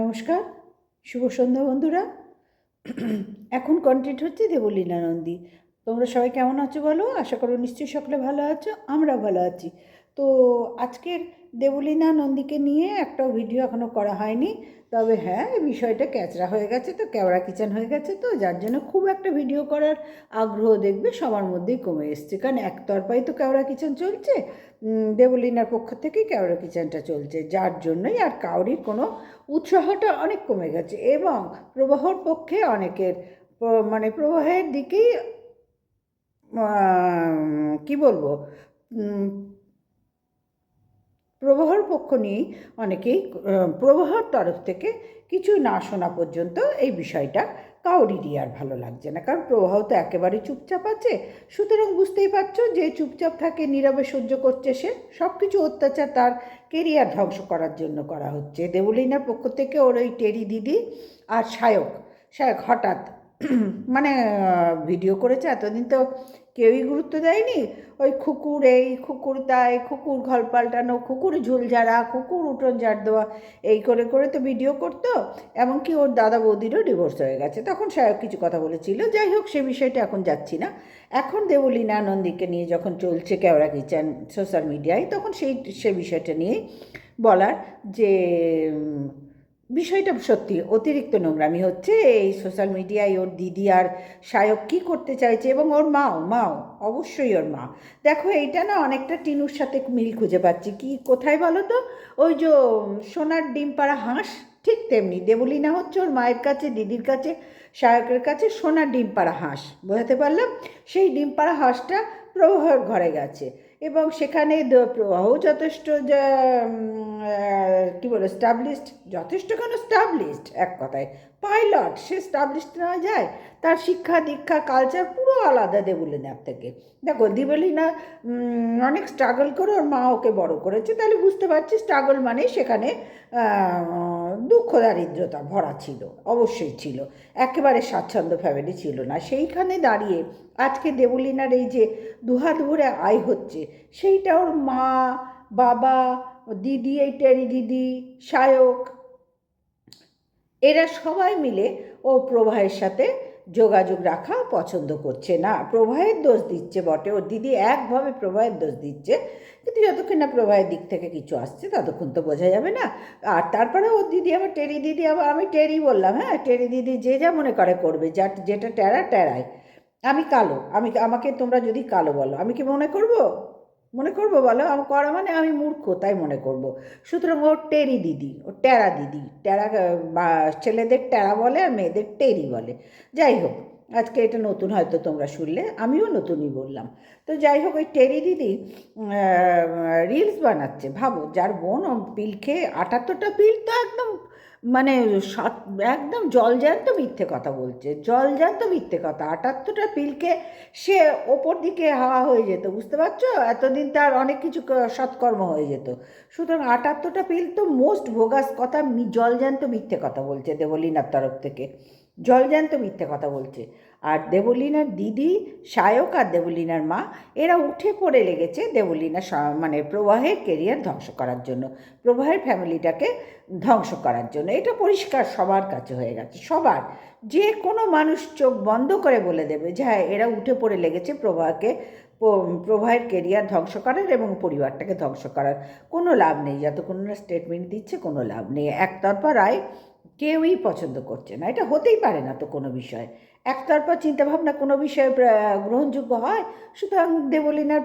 নমস্কার, শুভ সন্ধ্যা বন্ধুরা। এখন কন্টেন্ট হচ্ছে দেবলীনা নন্দী। তোমরা সবাই কেমন আছো বলো? আশা করো নিশ্চয়ই সকলে ভালো আছো, আমরাও ভালো আছি। তো আজকের দেবলীনা নন্দীকে নিয়ে একটাও ভিডিও এখনও করা হয়নি। তবে হ্যাঁ, এই বিষয়টা ক্যাচরা হয়ে গেছে, তো ক্যাওড়া কিচেন হয়ে গেছে, তো যার জন্য খুব একটা ভিডিও করার আগ্রহ দেখবে সবার মধ্যেই কমে এসছে, কারণ একতরফাই তো ক্যাওড়া কিচেন চলছে। দেবলীনার পক্ষ থেকেই ক্যাওড়া কিচেনটা চলছে, যার জন্যই আর কাউরির কোনো উৎসাহটা অনেক কমে গেছে। এবং প্রবাহর পক্ষে অনেকের মানে প্রবাহের দিকেই কি বলবো, প্রবাহর পক্ষ নিয়েই অনেকেই প্রবাহর তরফ থেকে কিছু না শোনা পর্যন্ত এই বিষয়টা কাউরিরই আর ভালো লাগছে না, কারণ প্রবাহ তো একেবারে চুপচাপ আছে। সুতরাং বুঝতেই পারছো, যে চুপচাপ থাকে, নীরবে সহ্য করছে, সে সব কিছু অত্যাচার তার কেরিয়ার ধ্বংস করার জন্য করা হচ্ছে। দেবলীনার পক্ষ থেকে ওর ওই টেরি দিদি আর সায়ক সায়ক হঠাৎ মানে ভিডিও করেছে, এতদিন তো কেউই গুরুত্ব দেয়নি। ওই কুকুর এই কুকুর তাই, কুকুর ঘর পাল্টানো, কুকুর ঝুল ঝাড়া, কুকুর উঠোন ঝাড় দেওয়া, এই করে করে তো ভিডিও করতো। এমনকি ওর দাদা বৌদিরও ডিভোর্স হয়ে গেছে, তখন সায়ক কিছু কথা বলেছিল। যাই হোক, সে বিষয়টা এখন যাচ্ছি না। এখন দেবলীনা নন্দীকে নিয়ে যখন চলছে কেওড়া কিচেন সোশ্যাল মিডিয়ায়, তখন সে বিষয়টা নিয়েই বলার যে বিষয়টা সত্যি অতিরিক্ত নোংরামি হচ্ছে এই সোশ্যাল মিডিয়ায়। ওর দিদি আর সায়ক কী করতে চাইছে, এবং ওর মাও অবশ্যই ওর মা। দেখো, এইটা না অনেকটা টিনুর সাথে মিল খুঁজে পাচ্ছি। কি কোথায় বলো তো? ওই যে সোনার ডিম পাড়া হাঁস, ঠিক তেমনি দেবলীনা হচ্ছে ওর মায়ের কাছে, দিদির কাছে, সায়কের কাছে সোনার ডিম পাড়া হাঁস। বোঝাতে পারলাম? সেই ডিম পাড়া হাঁসটা প্রবাহের ঘরে গেছে, এবং সেখানে প্রবাহ যথেষ্ট কী বলে স্টাবলিশড, যথেষ্ট কেন স্টাবলিশড, এক কথায় পাইলট, সে স্টাবলিশড নেওয়া যায়। তার শিক্ষা দীক্ষা কালচার পুরো আলাদা দেবলীনার থেকে। দেখো, দেবলীনা অনেক স্ট্রাগল করে ওর মা ওকে বড় করেছে, তাহলে বুঝতে পারছি স্ট্রাগল মানে সেখানে দুঃখ দারিদ্রতা ভরা ছিল, অবশ্যই ছিল। একেবারে স্বাচ্ছন্দ্য ফ্যামিলি ছিল না। সেইখানে দাঁড়িয়ে আজকে দেবলীনার এই যে দুহাত ভরে আয় হচ্ছে, সেইটা ওর মা, বাবা, দিদি, এই টেরি দিদি, সায়ক, এরা সবাই মিলে ও প্রবাহের সাথে যোগাযোগ রাখা পছন্দ করছে না। প্রবাহের দোষ দিচ্ছে বটে, ওর দিদি একভাবে প্রবাহের দোষ দিচ্ছে, কিন্তু যতক্ষণ না প্রবাহের দিক থেকে কিছু আসছে ততক্ষণ তো বোঝা যাবে না। আর তারপরে ওর দিদি আবার টেরি দিদি, আবার আমি টেরি বললাম, হ্যাঁ টেরি দিদি যে যা মনে করে করবে, যেটা টেরা টেরায়। আমি কালো, আমাকে তোমরা যদি কালো বলো, আমি কি মনে করবো বলো? আমি করা মানে আমি মূর্খ তাই মনে করব। সুতরাং ওর টেরি দিদি, ও টেরা দিদি, টেরা বা ছেলেদের টেরা বলে আর মেয়েদের টেরি বলে। যাই হোক, আজকে এটা নতুন হয়তো তোমরা শুনলে, আমিও নতুনই বললাম। তো যাই হোক, ওই টেরি দিদি রিলস বানাচ্ছে। ভাবো, যার বোন পিল খেয়ে 78টা পিল, তো একদম মানে একদম জলজ্যান্ত মিথ্যে কথা বলছে, জলজ্যান্ত মিথ্যে কথা। 78টা পিলকে সে ওপর দিকে হাওয়া হয়ে যেত, বুঝতে পারছো? এতদিন তার অনেক কিছু সৎকর্ম হয়ে যেত। সুতরাং 78টা পিল তো মোস্ট ভোগাস কথা, জলজ্যান্ত মিথ্যে কথা বলছে দেবলীনার তরফ থেকে, জলজ্যান্ত মিথ্যে কথা বলছে। আর দেবলীনার দিদি সায়ক আর দেবলীনার মা, এরা উঠে পড়ে লেগেছে দেবলীনা মানে প্রবাহের কেরিয়ার ধ্বংস করার জন্য, প্রবাহের ফ্যামিলিটাকে ধ্বংস করার জন্য। এটা পরিষ্কার সবার কাছে হয়ে গেছে, সবার। যে কোনো মানুষ চোখ বন্ধ করে বলে দেবে যে হ্যাঁ, এরা উঠে পড়ে লেগেছে প্রবাহের কেরিয়ার ধ্বংস করার এবং পরিবারটাকে ধ্বংস করার। কোনো লাভ নেই, যতক্ষণ না স্টেটমেন্ট দিচ্ছে কোনো লাভ নেই। একতরফা রায় কেউই পছন্দ করছে না, এটা হতেই পারে না তো কোনো বিষয়। একতরফা চিন্তাভাবনা কোনো বিষয়ে গ্রহণযোগ্য হয়? সুতরাং দেবলীনার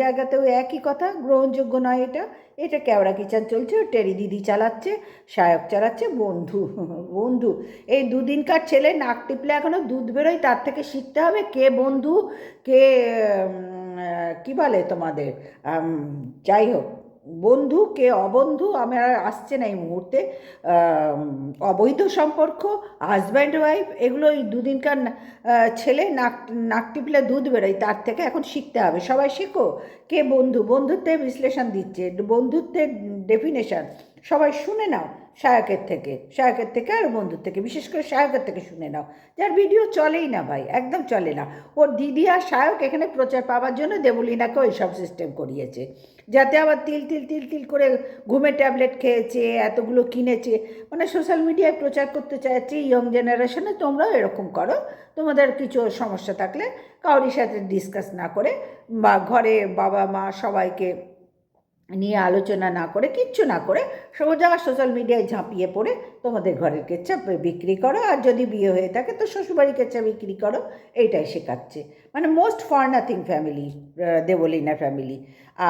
জায়গাতেও একই কথা, গ্রহণযোগ্য নয় এটা। এটা কেওড়া কিচেন চলছে, টেরি দিদি চালাচ্ছে, সায়ক চালাচ্ছে, বন্ধু বন্ধু। এই দুদিনকার ছেলে নাক টিপলে এখনও দুধ বেরোয়, তার থেকে শিখতে হবে কে বন্ধু, কে কী বলে তোমাদের, যাই হোক, বন্ধু কে অবন্ধু আমার আসছে না এই মুহূর্তে। অবৈধ সম্পর্ক, হাজব্যান্ড ওয়াইফ, এগুলো এই দুদিনকার ছেলে নাক টিপলে দুধ বেরোয়, তার থেকে এখন শিখতে হবে। সবাই শেখো কে বন্ধু, বন্ধুত্বের বিশ্লেষণ দিচ্ছে, বন্ধুত্বের ডেফিনেশন। সবাই শুনে নাও সায়কের থেকে আর বন্ধুর থেকে, বিশেষ করে সায়কের থেকে শুনে নাও, যার ভিডিও চলেই না ভাই, একদম চলে না। ওর দিদি আর সায়ক এখানে প্রচার পাওয়ার জন্য দেবলীনাকে ওই সব সিস্টেম করিয়েছে, যাতে আবার তিল তিল তিল তিল করে ঘুমের ট্যাবলেট খেয়েছে, এতগুলো কিনেছে, মানে সোশ্যাল মিডিয়ায় প্রচার করতে চাইছে ইয়ং জেনারেশনে তোমরাও এরকম করো। তোমাদের কিছু সমস্যা থাকলে কারোর সাথে ডিসকাস না করে বা ঘরে বাবা মা সবাইকে নিয়ে আলোচনা না করে, কিচ্ছু না করে সোজা সোশ্যাল মিডিয়ায় ঝাঁপিয়ে পড়ে তোমাদের ঘরের কেচ্ছা বিক্রি করো, আর যদি বিয়ে হয়ে থাকে তো শ্বশুরবাড়ির কেচ্ছা বিক্রি করো, এইটাই শেখাচ্ছে। মানে most for nothing family Debolina family.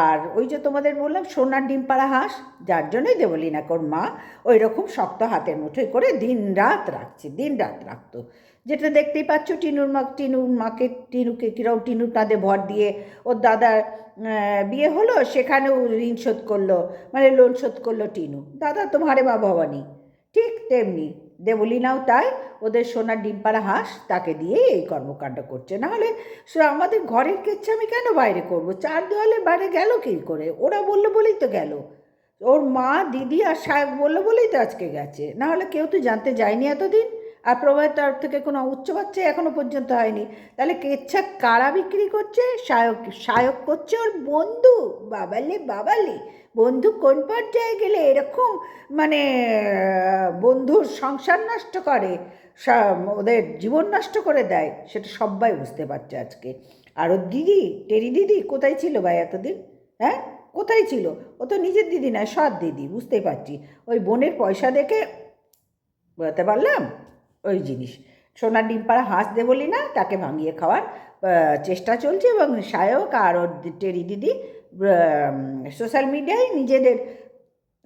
আর ওই যে তোমাদের বললাম সোনার ডিম পাড়া হাঁস, যার জন্যই দেবলীনাকে ওর মা ওই রকম শক্ত হাতের মুঠোয় করে দিন রাত রাখতো, যেটা দেখতেই পাচ্ছ। টিনুকে কীরকম টিনুর কাঁধে ভর দিয়ে ওর দাদার বিয়ে হলো, সেখানেও ঋণ শোধ করলো, মানে লোন শোধ করলো টিনু। দাদা তো ভারে মা ভবানী, ঠিক তেমনি দেবলীনাও তাই ওদের সোনার ডিম পাড়া হাঁস তাকে দিয়ে এই কর্মকাণ্ড করছে। নাহলে আমাদের ঘরের কেচ্ছা আমি কেন বাইরে করবো? চার দেওয়ালের বাইরে গেল কী করে? ওরা বললো বলেই তো গেল, ওর মা দিদি আর সায়ক বললো বলেই তো আজকে গেছে, নাহলে কেউ তো জানতে যায়নি এতদিন। আর প্রভাবের তরফ থেকে কোনো উচ্চ বাচ্চা এখনো পর্যন্ত হয়নি। তাহলে কেচ্ছা কারা বিক্রি করছে? সায়ক করছে ওর বন্ধু। বাবালে বন্ধু কোন পর্যায়ে গেলে এরকম মানে বন্ধুর সংসার নষ্ট করে, ওদের জীবন নষ্ট করে দেয়, সেটা সবাই বুঝতে পারছে আজকে। আর ওর দিদি টেরি দিদি কোথায় ছিল ভাই এতদিন? হ্যাঁ, কোথায় ছিল? ও তো নিজের দিদি নয়, সৎ দিদি, বুঝতেই পারছি। ওই বোনের পয়সা দেখে বলতে পারলাম ওই জিনিস। সোনার ডিম পাড়া হাঁস দেবলীনা তাকে ভাঙিয়ে খাওয়ার চেষ্টা চলছে, এবং সায়ক আর ওর টেরি দিদি সোশ্যাল মিডিয়ায় নিজেদের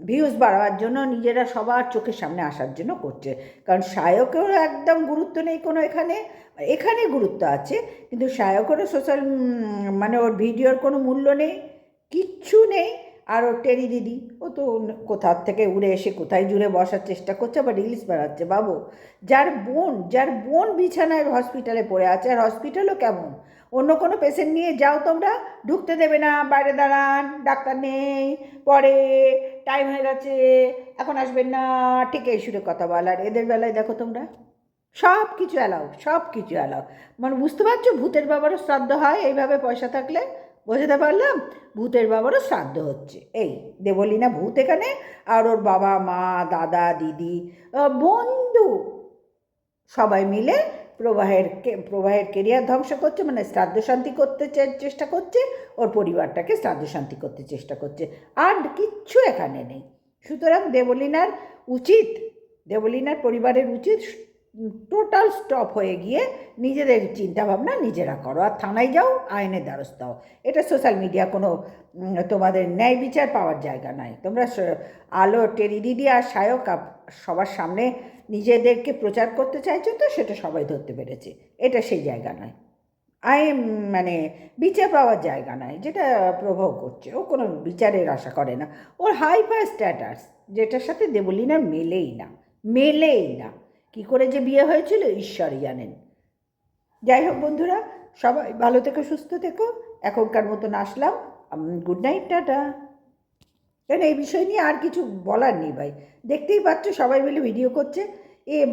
ভিউজ বাড়াবার জন্য, নিজেরা সবার চোখের সামনে আসার জন্য করছে। কারণ সায়কেরও একদম গুরুত্ব নেই কোনো, এখানে গুরুত্ব আছে, কিন্তু সায়কেরও সোশ্যাল মানে ওর ভিডিওর কোনো মূল্য নেই, কিচ্ছু নেই। আর ওর টেরি দিদি ও তো কোথার থেকে উড়ে এসে কোথায় জুড়ে বসার চেষ্টা করছে, আবার রিলস বানাচ্ছে। বাবু, যার বোন বিছানায় হসপিটালে পড়ে আছে, আর হসপিটালও কেমন, অন্য কোনো পেশেন্ট নিয়ে যাও তোমরা, ঢুকতে দেবে না, বাইরে দাঁড়ান, ডাক্তার নেই, পরে টাইম হয়ে গেছে, এখন আসবেন না, ঠিক এই সুরে কথা বল। আর এদের বেলায় দেখো তোমরা সব কিছু অ্যালাউ। মানে বুঝতে পারছো, ভূতের বাবারও শ্রাদ্ধ হয় এইভাবে পয়সা থাকলে। বোঝাতে পারলাম? ভূতের বাবারও শ্রাদ্ধ হচ্ছে, এই দেবলীনা ভূত এখানে, আর ওর বাবা মা দাদা দিদি বন্ধু সবাই মিলে প্রবাহের কেরিয়ার ধ্বংস করছে, মানে শ্রাদ্ধ শান্তি করতে চেষ্টা করছে, ওর পরিবারটাকে শ্রাদ্ধ শান্তি করতে চেষ্টা করছে, আর কিচ্ছু এখানে নেই। সুতরাং দেবলীনার পরিবারের উচিত টোটাল স্টপ হয়ে গিয়ে নিজেদের চিন্তাভাবনা নিজেরা করো, আর থানায় যাও, আইনের দ্বারস্থ হও। এটা সোশ্যাল মিডিয়া কোনো তোমাদের ন্যায় বিচার পাওয়ার জায়গা নয়। তোমরা আলো টেরি দিদি আর সায়ক সবার সামনে নিজেদেরকে প্রচার করতে চাইছো, তো সেটা সবাই ধরতে পেরেছে, এটা সেই জায়গা নয়, মানে বিচার পাওয়ার জায়গা নয়, যেটা প্রভাব করছে। ও কোনো বিচারের আশা করে না, ওর হাইপার স্ট্যাটাস যেটার সাথে দেবলীনার মেলেই না। কি করে যে বিয়ে হয়েছিল ঈশ্বরই জানেন। যাই হোক বন্ধুরা, সবাই ভালো থেকো, সুস্থ থেকো, এখনকার মতন আসলাম, গুড নাইট, টাটা। কেন এই বিষয় নিয়ে আর কিছু বলার নেই ভাই, দেখতেই পাচ্ছ সবাই মিলে ভিডিও করছে,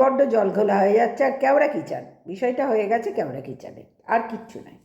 বড্ড জল ঘোলা হয়ে যাচ্ছে, আর ক্যামেরা কিচান বিষয়টা হয়ে গেছে, ক্যামেরা কিচানে আর কিচ্ছু নাই।